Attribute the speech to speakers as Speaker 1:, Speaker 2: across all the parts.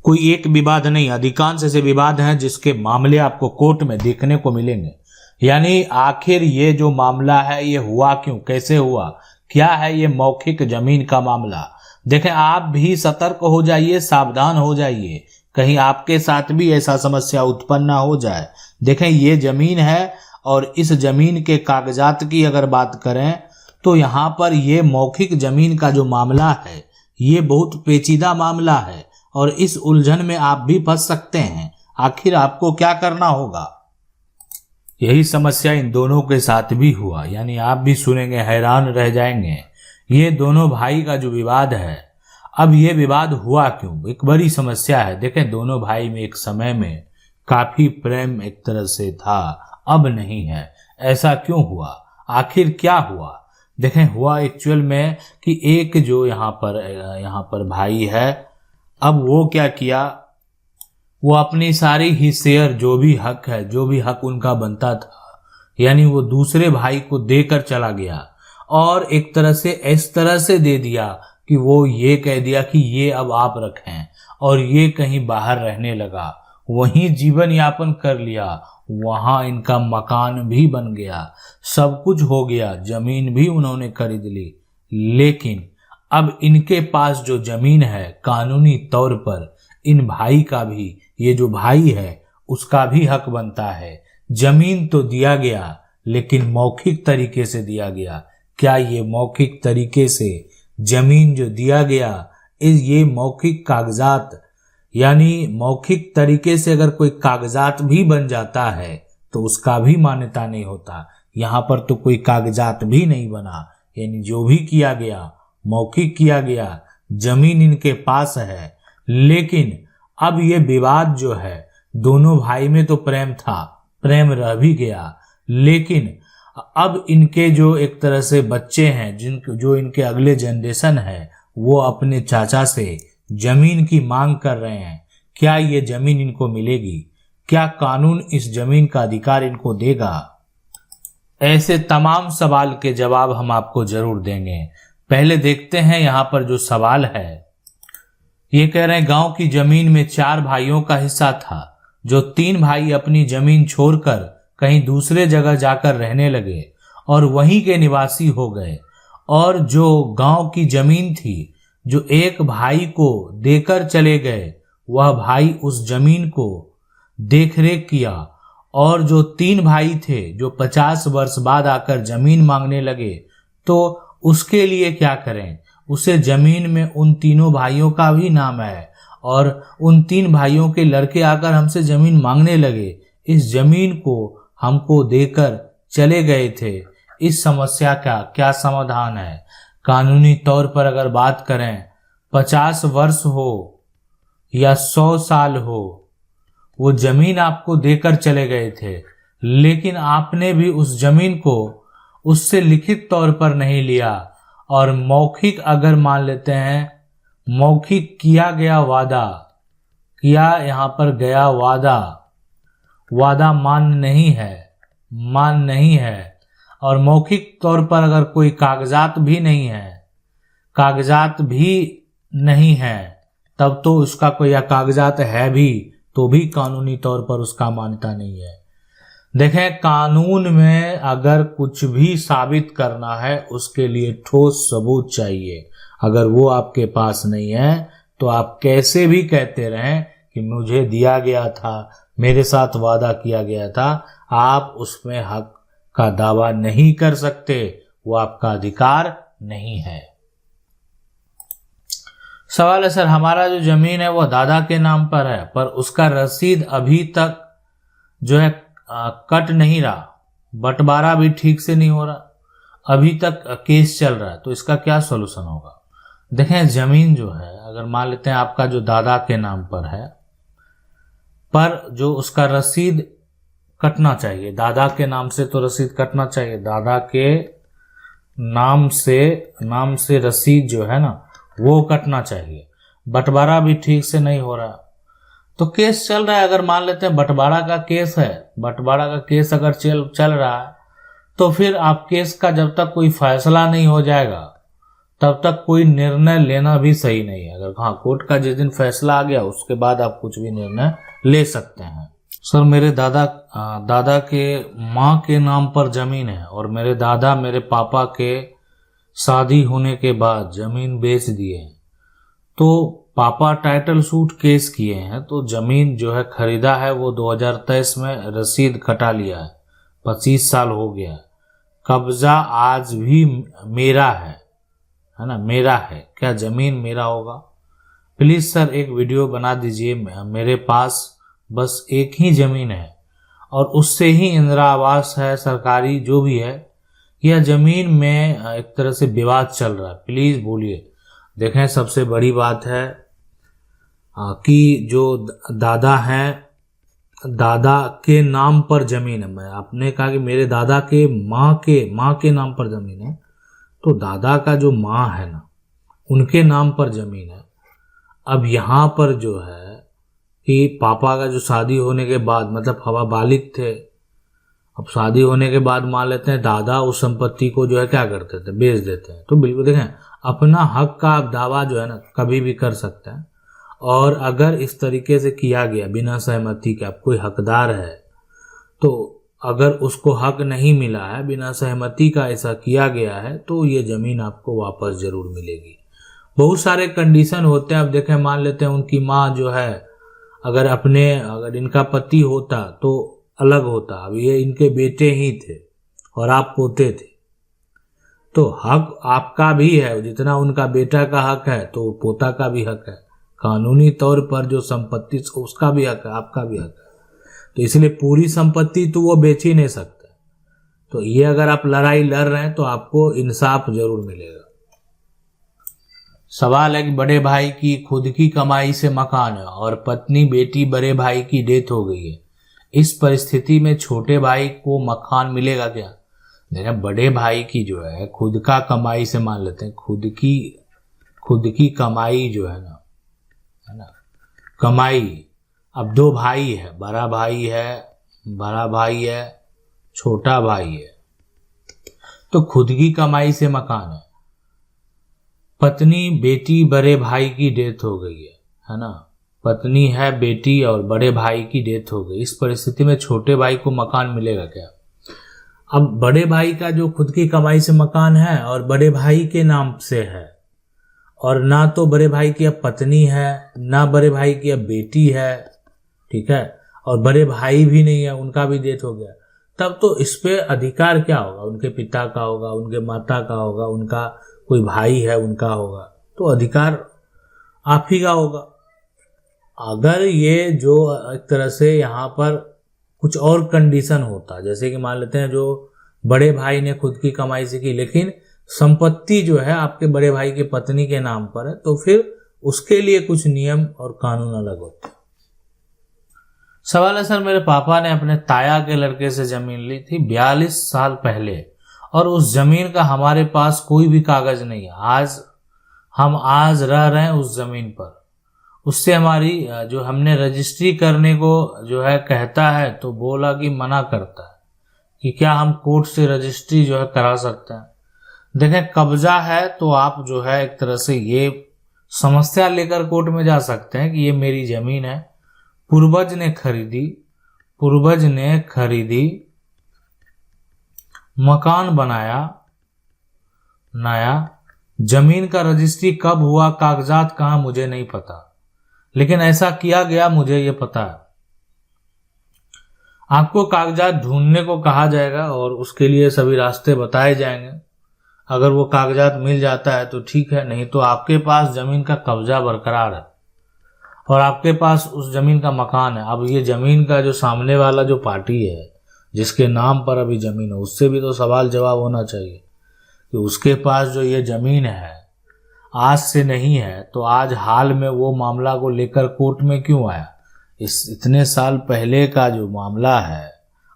Speaker 1: कोई एक विवाद नहीं, अधिकांश ऐसे विवाद हैं जिसके मामले आपको कोर्ट में देखने को मिलेंगे। यानी आखिर ये जो मामला है ये हुआ क्यों, कैसे हुआ, क्या है ये मौखिक जमीन का मामला। देखें, आप भी सतर्क हो जाइए, सावधान हो जाइए, कहीं आपके साथ भी ऐसा समस्या उत्पन्न ना हो जाए। देखें, ये जमीन है और इस जमीन के कागजात की अगर बात करें तो यहाँ पर ये मौखिक जमीन का जो मामला है ये बहुत पेचीदा मामला है और इस उलझन में आप भी फंस सकते हैं। आखिर आपको क्या करना होगा। यही समस्या इन दोनों के साथ भी हुआ, यानी आप भी सुनेंगे हैरान रह जाएंगे। ये दोनों भाई का जो विवाद है, अब ये विवाद हुआ क्यों, एक बड़ी समस्या है। देखें, दोनों भाई में एक समय में काफी प्रेम एक तरह से था, अब नहीं है। ऐसा क्यों हुआ, आखिर क्या हुआ। देखें, हुआ एक्चुअल में कि एक जो यहाँ पर भाई है, अब वो क्या किया, वो अपनी सारी ही शेयर जो भी हक उनका बनता था, यानी वो दूसरे भाई को देकर चला गया और एक तरह से इस तरह से दे दिया कि वो ये कह दिया कि ये अब आप रखें, और ये कहीं बाहर रहने लगा, वहीं जीवन यापन कर लिया, वहां इनका मकान भी बन गया, सब कुछ हो गया, जमीन भी उन्होंने खरीद ली। लेकिन अब इनके पास जो जमीन है, कानूनी तौर पर इन भाई का भी, ये जो भाई है उसका भी हक बनता है। जमीन तो दिया गया लेकिन मौखिक तरीके से दिया गया। क्या ये मौखिक तरीके से जमीन जो दिया गया, ये मौखिक कागजात, यानी मौखिक तरीके से अगर कोई कागजात भी बन जाता है तो उसका भी मान्यता नहीं होता। यहाँ पर तो कोई कागजात भी नहीं बना, यानी जो भी किया गया मौखिक किया गया, जमीन इनके पास है। लेकिन अब ये विवाद जो है, दोनों भाई में तो प्रेम था, प्रेम रह भी गया, लेकिन अब इनके जो एक तरह से बच्चे हैं, जो इनके अगले जनरेशन है, वो अपने चाचा से जमीन की मांग कर रहे हैं। क्या ये जमीन इनको मिलेगी, क्या कानून इस जमीन का अधिकार इनको देगा। ऐसे तमाम सवाल के जवाब हम आपको जरूर देंगे। पहले देखते हैं यहाँ पर जो सवाल है, ये कह रहे हैं गांव की जमीन में 4 भाइयों का हिस्सा था, जो 3 भाई अपनी जमीन छोड़कर कहीं दूसरे जगह जाकर रहने लगे और वहीं के निवासी हो गए, और जो गांव की जमीन थी जो एक भाई को देकर चले गए, वह भाई उस जमीन को देखरेख किया, और जो 3 भाई थे जो 50 वर्ष बाद आकर जमीन मांगने लगे, तो उसके लिए क्या करें। उसे जमीन में उन तीनों भाइयों का भी नाम है और उन 3 भाइयों के लड़के आकर हमसे जमीन मांगने लगे, इस जमीन को हमको देकर चले गए थे। इस समस्या का क्या समाधान है। कानूनी तौर पर अगर बात करें, 50 वर्ष हो या 100 साल हो, वो जमीन आपको देकर चले गए थे, लेकिन आपने भी उस जमीन को उससे लिखित तौर पर नहीं लिया, और मौखिक अगर मान लेते हैं, मौखिक किया गया वादा, किया यहाँ पर गया वादा मान नहीं है, और मौखिक तौर पर अगर कोई कागजात भी नहीं है, तब तो उसका कोई, या कागजात है भी तो भी कानूनी तौर पर उसका मान्यता नहीं है। देखें, कानून में अगर कुछ भी साबित करना है उसके लिए ठोस सबूत चाहिए। अगर वो आपके पास नहीं है तो आप कैसे भी कहते रहें कि मुझे दिया गया था, मेरे साथ वादा किया गया था, आप उसमें हक का दावा नहीं कर सकते, वो आपका अधिकार नहीं है। सवाल है, सर हमारा जो जमीन है वो दादा के नाम पर है, पर उसका रसीद अभी तक जो है कट नहीं रहा, बंटवारा भी ठीक से नहीं हो रहा, अभी तक केस चल रहा है, तो इसका क्या सॉल्यूशन होगा। देखें, जमीन जो है अगर मान लेते हैं आपका जो दादा के नाम पर है, पर जो उसका रसीद कटना चाहिए, दादा के नाम से तो रसीद कटना चाहिए, दादा के नाम से रसीद जो है ना वो कटना चाहिए, बंटवारा भी ठीक से नहीं हो रहा, तो केस चल रहा है। अगर मान लेते हैं बंटवारा का केस है, बंटवारा का केस अगर चल रहा है, तो फिर आप केस का जब तक कोई फैसला नहीं हो जाएगा तब तक कोई निर्णय लेना भी सही नहीं है। अगर हाँ कोर्ट का जिस दिन फैसला आ गया उसके बाद आप कुछ भी निर्णय ले सकते हैं। सर मेरे दादा के माँ के नाम पर जमीन है और मेरे दादा मेरे पापा के शादी होने के बाद जमीन बेच दिए हैं। तो पापा टाइटल सूट केस किए हैं, तो जमीन जो है खरीदा है वो 2023 में रसीद कटा लिया है, 25 साल हो गया है। कब्जा आज भी मेरा है ना, मेरा है। क्या जमीन मेरा होगा? प्लीज सर एक वीडियो बना दीजिए। मेरे पास बस एक ही जमीन है और उससे ही इंदिरा आवास है, सरकारी जो भी है। यह जमीन में एक तरह से विवाद चल रहा है, प्लीज बोलिए। देखें सबसे बड़ी बात है कि जो दादा हैं, दादा के नाम पर जमीन है। मैं आपने कहा कि मेरे दादा के माँ के नाम पर जमीन है, तो दादा का जो माँ है ना उनके नाम पर जमीन है। अब यहाँ पर जो है कि पापा का जो शादी होने के बाद मतलब हवा बालिग थे, अब शादी होने के बाद मान लेते हैं दादा उस संपत्ति को जो है क्या करते थे, बेच देते हैं। तो बिल्कुल देखें अपना हक का आप दावा जो है ना कभी भी कर सकते हैं। और अगर इस तरीके से किया गया बिना सहमति के, आप कोई हकदार है तो अगर उसको हक नहीं मिला है, बिना सहमति का ऐसा किया गया है, तो ये जमीन आपको वापस जरूर मिलेगी। बहुत सारे कंडीशन होते हैं। अब देखें मान लेते हैं उनकी माँ जो है अगर इनका पति होता तो अलग होता, अब ये इनके बेटे ही थे और आप पोते थे, तो हक आपका भी है। जितना उनका बेटा का हक है तो पोता का भी हक है। कानूनी तौर पर जो संपत्ति उसका भी हक है, आपका भी हक है। तो इसलिए पूरी संपत्ति तो वो बेच ही नहीं सकते। तो ये अगर आप लड़ाई लड़ रहे हैं तो आपको इंसाफ जरूर मिलेगा। सवाल है कि बड़े भाई की खुद की कमाई से मकान है और पत्नी बेटी बड़े भाई की डेथ हो गई है। इस परिस्थिति में छोटे भाई को मकान मिलेगा क्या? देखें बड़े भाई की जो है खुद का कमाई से, मान लेते हैं खुद की कमाई जो है ना कमाई। अब दो भाई है, बड़ा भाई है, छोटा भाई है, तो खुद की कमाई से मकान है। पत्नी बेटी बड़े भाई की डेथ हो गई है ना, पत्नी है बेटी और बड़े भाई की डेथ हो गई। इस परिस्थिति में छोटे भाई को मकान मिलेगा क्या? अब बड़े भाई का जो खुद की कमाई से मकान है और बड़े भाई के नाम से है, और ना तो बड़े भाई की अब पत्नी है, ना बड़े भाई की अब बेटी है, ठीक है, और बड़े भाई भी नहीं है, उनका भी डेथ हो गया। तब तो इस पे अधिकार क्या होगा? उनके पिता का होगा, उनके माता का होगा, उनका कोई भाई है उनका होगा, तो अधिकार आप ही का होगा। अगर ये जो एक तरह से यहाँ पर कुछ और कंडीशन होता, जैसे कि मान लेते हैं जो बड़े भाई ने खुद की कमाई से की लेकिन संपत्ति जो है आपके बड़े भाई के पत्नी के नाम पर है, तो फिर उसके लिए कुछ नियम और कानून अलग होते हैं। सवाल है सर मेरे पापा ने अपने ताया के लड़के से जमीन ली थी 42 साल पहले और उस जमीन का हमारे पास कोई भी कागज नहीं है। हम आज रह रहे हैं उस जमीन पर। उससे हमारी जो हमने रजिस्ट्री करने को जो है कहता है, तो बोला कि मना करता है कि क्या हम कोर्ट से रजिस्ट्री जो है करा सकते हैं। देखें कब्जा है तो आप जो है एक तरह से ये समस्या लेकर कोर्ट में जा सकते हैं कि ये मेरी जमीन है, पूर्वज ने खरीदी, मकान बनाया नया, जमीन का रजिस्ट्री कब हुआ, कागजात कहाँ, मुझे नहीं पता, लेकिन ऐसा किया गया मुझे ये पता है। आपको कागजात ढूंढने को कहा जाएगा और उसके लिए सभी रास्ते बताए जाएंगे। अगर वो कागजात मिल जाता है तो ठीक है, नहीं तो आपके पास जमीन का कब्जा बरकरार है और आपके पास उस जमीन का मकान है। अब ये जमीन का जो सामने वाला जो पार्टी है जिसके नाम पर अभी जमीन है, उससे भी तो सवाल जवाब होना चाहिए कि उसके पास जो ये जमीन है आज से नहीं है, तो आज हाल में वो मामला को लेकर कोर्ट में क्यों आया? इतने साल पहले का जो मामला है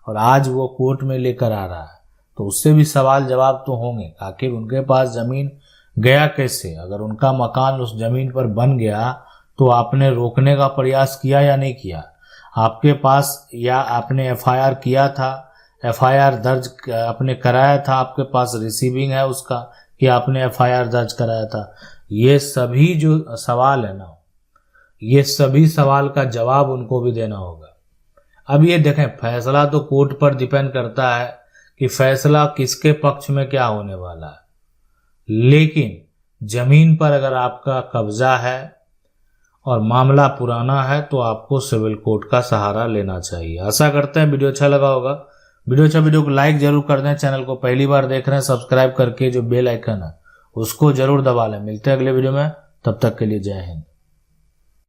Speaker 1: और आज वो कोर्ट में लेकर आ रहा है, तो उससे भी सवाल जवाब तो होंगे। आखिर उनके पास जमीन गया कैसे? अगर उनका मकान उस जमीन पर बन गया तो आपने रोकने का प्रयास किया या नहीं किया? आपके पास या आपने एफआईआर किया था, एफआईआर दर्ज आपने कराया था, आपके पास रिसीविंग है उसका कि आपने एफआईआर दर्ज कराया था। ये सभी जो सवाल है ना, ये सभी सवाल का जवाब उनको भी देना होगा। अब ये देखें, फैसला तो कोर्ट पर डिपेंड करता है कि फैसला किसके पक्ष में क्या होने वाला है, लेकिन जमीन पर अगर आपका कब्जा है और मामला पुराना है तो आपको सिविल कोर्ट का सहारा लेना चाहिए। आशा करते हैं वीडियो अच्छा लगा होगा। वीडियो को लाइक जरूर कर दें। चैनल को पहली बार देख रहे हैं, सब्सक्राइब करके जो बेल आइकन है उसको जरूर दबा लें। मिलते हैं अगले वीडियो में, तब तक के लिए जय हिंद।